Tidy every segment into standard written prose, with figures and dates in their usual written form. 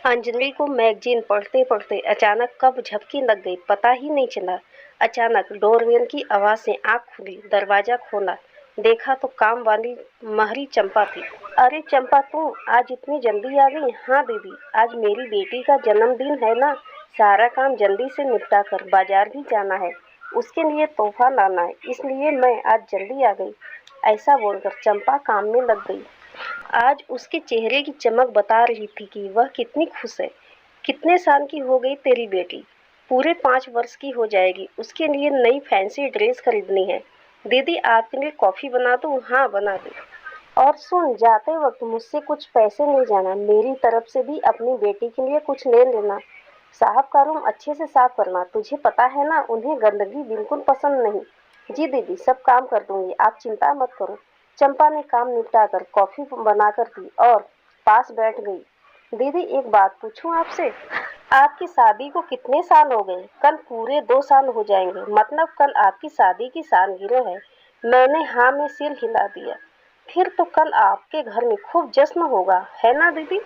अंजलि को मैगजीन पढ़ते पढ़ते अचानक कब झपकी लग गई पता ही नहीं चला। अचानक डोरबेल की आवाज से आंख खुली, दरवाजा खोला, देखा तो काम वाली महरी चंपा थी। अरे चंपा, तू आज इतनी जल्दी आ गई? हाँ दीदी, आज मेरी बेटी का जन्मदिन है ना, सारा काम जल्दी से निपटा कर बाजार भी जाना है, उसके लिए तोहफा लाना है, इसलिए मैं आज जल्दी आ गई। ऐसा बोलकर चंपा काम में लग गई। आज उसके चेहरे की चमक बता रही थी कि वह कितनी खुश है। कितने साल की हो गई तेरी बेटी? पूरे 5 वर्ष की हो जाएगी। उसके लिए नई फैंसी ड्रेस खरीदनी है। दीदी, आपके लिए कॉफी बना दूँ? हाँ, बना दे। और सुन, जाते वक्त मुझसे कुछ पैसे ले जाना, मेरी तरफ से भी अपनी बेटी के लिए कुछ ले लेना। साहब का रूम अच्छे से साफ करना, तुझे पता है ना, उन्हें गंदगी बिल्कुल पसंद नहीं। जी दीदी, सब काम कर दूंगी, आप चिंता मत करो। चंपा ने काम निपटाकर कॉफी बनाकर दी और पास बैठ गई। दीदी, एक बात पूछूं आपसे? आपकी शादी को कितने साल हो गए? कल पूरे 2 साल हो जाएंगे। मतलब कल आपकी शादी की सालगिरह है। मैंने हाँ में सिर हिला दिया। फिर तो कल आपके घर में खूब जश्न होगा, है ना दीदी?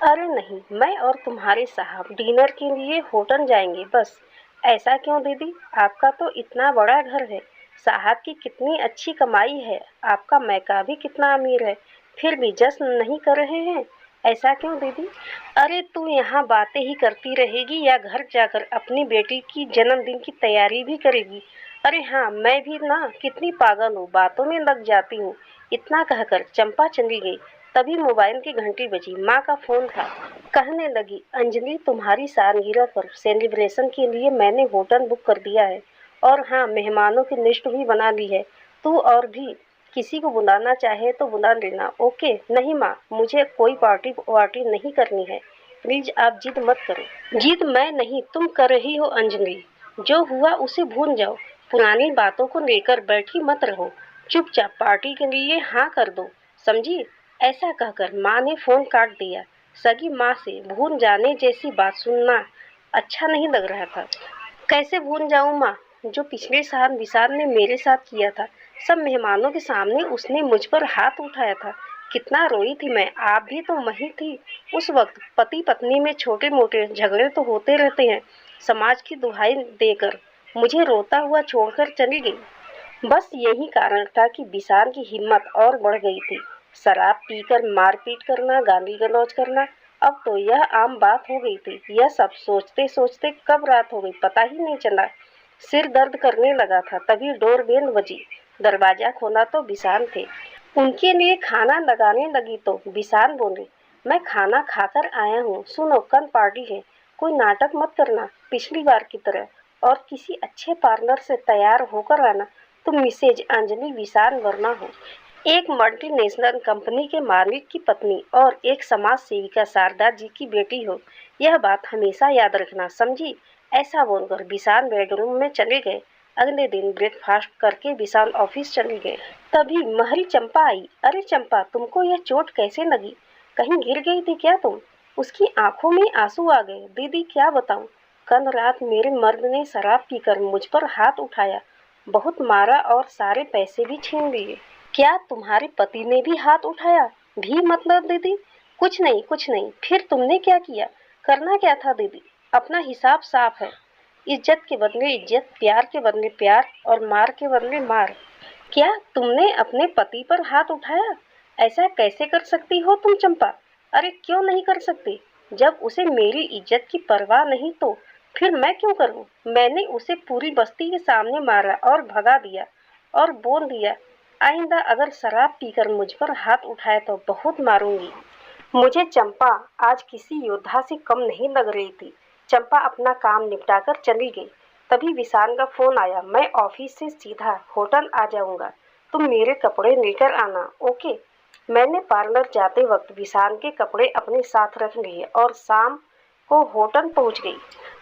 अरे नहीं, मैं और तुम्हारे साहब डिनर के लिए होटल जाएंगे बस। ऐसा क्यों दीदी? आपका तो इतना बड़ा घर है, साहब की कितनी अच्छी कमाई है, आपका मैका भी कितना अमीर है, फिर भी जश्न नहीं कर रहे हैं? ऐसा क्यों दीदी? अरे तू यहाँ बातें ही करती रहेगी या घर जाकर अपनी बेटी की जन्मदिन की तैयारी भी करेगी? अरे हाँ, मैं भी ना कितनी पागल हूँ, बातों में लग जाती हूँ। इतना कहकर चंपा चली गई। तभी मोबाइल की घंटी बजी। माँ का फोन था। कहने लगी, अंजलि, तुम्हारी सालगिरह पर सेलिब्रेशन के लिए मैंने होटल बुक कर दिया है और हाँ, मेहमानों की लिस्ट भी बना ली है। तू और भी किसी को बुलाना चाहे तो बुला लेना। ओके? नहीं माँ, मुझे कोई पार्टी वार्टी नहीं करनी है। प्लीज आप जिद मत करो। जिद मैं नहीं, तुम कर रही हो अंजलि। जो हुआ उसे भूल जाओ। पुरानी बातों को लेकर बैठी मत रहो। चुपचाप पार्टी के लिए हाँ कर दो, समझी? ऐसा कहकर माँ ने फोन काट दिया। सगी माँ से भूल जाने जैसी बात सुनना अच्छा नहीं लग रहा था। कैसे भूल जाऊं माँ, जो पिछले साल विशाल ने मेरे साथ किया था। सब मेहमानों के सामने उसने मुझ पर हाथ उठाया था। कितना रोई थी मैं, आप भी तो वहीं थी। उस वक्त पति पत्नी में छोटे मोटे झगड़े तो होते रहते हैं। समाज की दुहाई देकर मुझे रोता हुआ छोड़कर चली गई। बस यही कारण था कि विशाल की हिम्मत और बढ़ गई थी। शराब पीकर मारपीट करना, गाली गलौज करना, अब तो यह आम बात हो गई थी। यह सब सोचते सोचते कब रात हो गई पता ही नहीं चला। सिर दर्द करने लगा था, तभी डोरबेल बजी। दरवाजा खोला तो विशाल थे। उनके लिए खाना लगाने लगी तो विशाल बोले, मैं खाना खाकर आया हूँ, सुनो, कल पार्टी है, कोई नाटक मत करना पिछली बार की तरह, और किसी अच्छे पार्लर से तैयार होकर आना। तुम मिसेज अंजलि विशाल वर्मा हो, एक मल्टीनेशनल कंपनी के मालिक की पत्नी और एक समाज सेविका शारदा जी की बेटी हो। यह बात हमेशा याद रखना, समझी? ऐसा बोलकर विशाल बेडरूम में चले गए। अगले दिन ब्रेकफास्ट करके विशाल ऑफिस चले गए। तभी महरी चंपा आई। अरे चंपा, तुमको यह चोट कैसे लगी? कहीं गिर गई थी क्या तुम? उसकी आंखों में आंसू आ गए। दीदी, क्या बताऊं, कल रात मेरे मर्द ने शराब पीकर मुझ पर हाथ उठाया, बहुत मारा और सारे पैसे भी छीन लिए। क्या तुम्हारे पति ने भी हाथ उठाया? भी मतलब दीदी? कुछ नहीं, कुछ नहीं। फिर तुमने क्या किया? करना क्या था दीदी? अपना हिसाब साफ है। इज्जत के बदले इज्जत, प्यार के बदले प्यार और मार के बदले मार। क्या तुमने अपने पति पर हाथ उठाया? ऐसा कैसे कर सकती हो तुम चंपा? अरे क्यों नहीं कर सकती? जब उसे मेरी इज्जत की परवाह नहीं तो फिर मैं क्यों करूं? मैंने उसे पूरी बस्ती के सामने मारा और भगा दिया और बोल दिया, आइंदा अगर शराब पीकर मुझ पर हाथ उठाए तो बहुत मारूंगी। मुझे चंपा आज किसी योद्धा से कम नहीं लग रही थी। चंपा अपना काम निपटाकर चली गई। तभी विशाल का फोन आया। मैं ऑफिस से सीधा होटल आ जाऊंगा, तुम मेरे कपड़े लेकर आना। ओके? मैंने पार्लर जाते वक्त विशाल के कपड़े अपने साथ रख लिए और शाम को होटल पहुंच गई।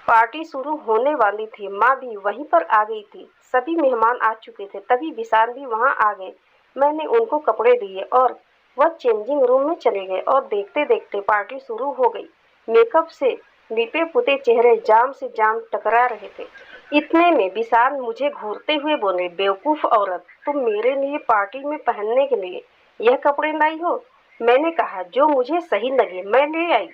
पार्टी शुरू होने वाली थी। माँ भी वहीं पर आ गई थी। सभी मेहमान आ चुके थे। तभी विशाल भी वहां आ गए। मैंने उनको कपड़े दिए और वह चेंजिंग रूम में चले गए और देखते देखते पार्टी शुरू हो गई। मेकअप से लिपे पुते चेहरे जाम से जाम टकरा रहे थे। इतने में विशाल मुझे घूरते हुए बोले, बेवकूफ औरत, तुम मेरे लिए पार्टी में पहनने के लिए यह कपड़े लाई हो? मैंने कहा, जो मुझे सही लगे मैं ले आई।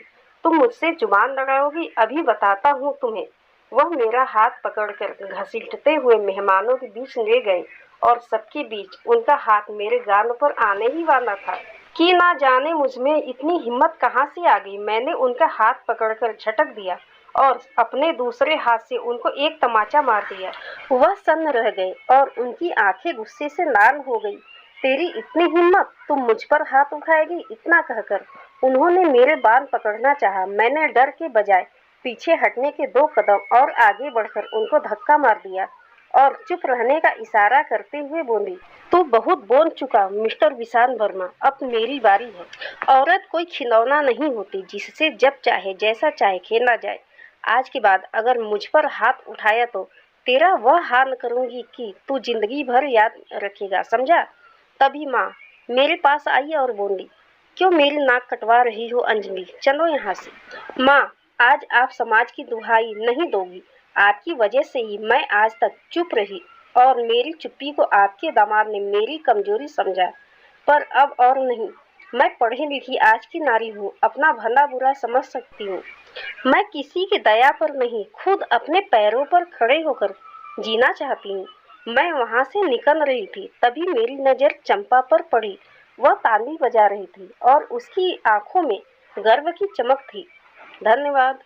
तुम मुझसे जुबान लड़ाओगी? अभी बताता हूँ तुम्हें। वह मेरा हाथ पकड़कर घसीटते हुए मेहमानों के बीच ले गए और सबके बीच उनका हाथ मेरे गाल पर आने ही वाला था कि ना जाने मुझमें इतनी हिम्मत कहाँ से आ गई। मैंने उनका हाथ पकड़कर झटक दिया और अपने दूसरे हाथ से उनको एक तमाचा मार दिया। वह सन्न रह गए और उनकी आंखें गुस्से से लाल हो गई। तेरी इतनी हिम्मत, तुम मुझ पर हाथ उठाएगी? इतना कहकर उन्होंने मेरे बाल पकड़ना चाहा। मैंने डर के बजाय पीछे हटने के 2 कदम और आगे बढ़कर उनको धक्का मार दिया और चुप रहने का इशारा करते हुए बोली, तू बहुत बोल चुका मिस्टर विशाल वर्मा, अब मेरी बारी है। औरत कोई खिलौना नहीं होती जिससे जब चाहे जैसा चाहे खेला जाए। आज के बाद अगर मुझ पर हाथ उठाया तो तेरा वह हाल करूंगी कि तू जिंदगी भर याद रखेगा, समझा? तभी माँ मेरे पास आई और बोली, क्यों मेरी नाक कटवा रही हो अंजलि, चलो यहाँ से। माँ, आज आप समाज की दुहाई नहीं दोगी। आपकी वजह से ही मैं आज तक चुप रही और मेरी चुप्पी को आपके दामाद ने मेरी कमजोरी समझा। पर अब और नहीं, मैं पढ़ी लिखी आज की नारी हूँ, अपना भला बुरा समझ सकती हूँ। मैं किसी की दया पर नहीं, खुद अपने पैरों पर खड़े होकर जीना चाहती हूँ। मैं वहाँ से निकल रही थी, तभी मेरी नज़र चंपा पर पड़ी। वह ताली बजा रही थी और उसकी आंखों में गर्व की चमक थी। धन्यवाद।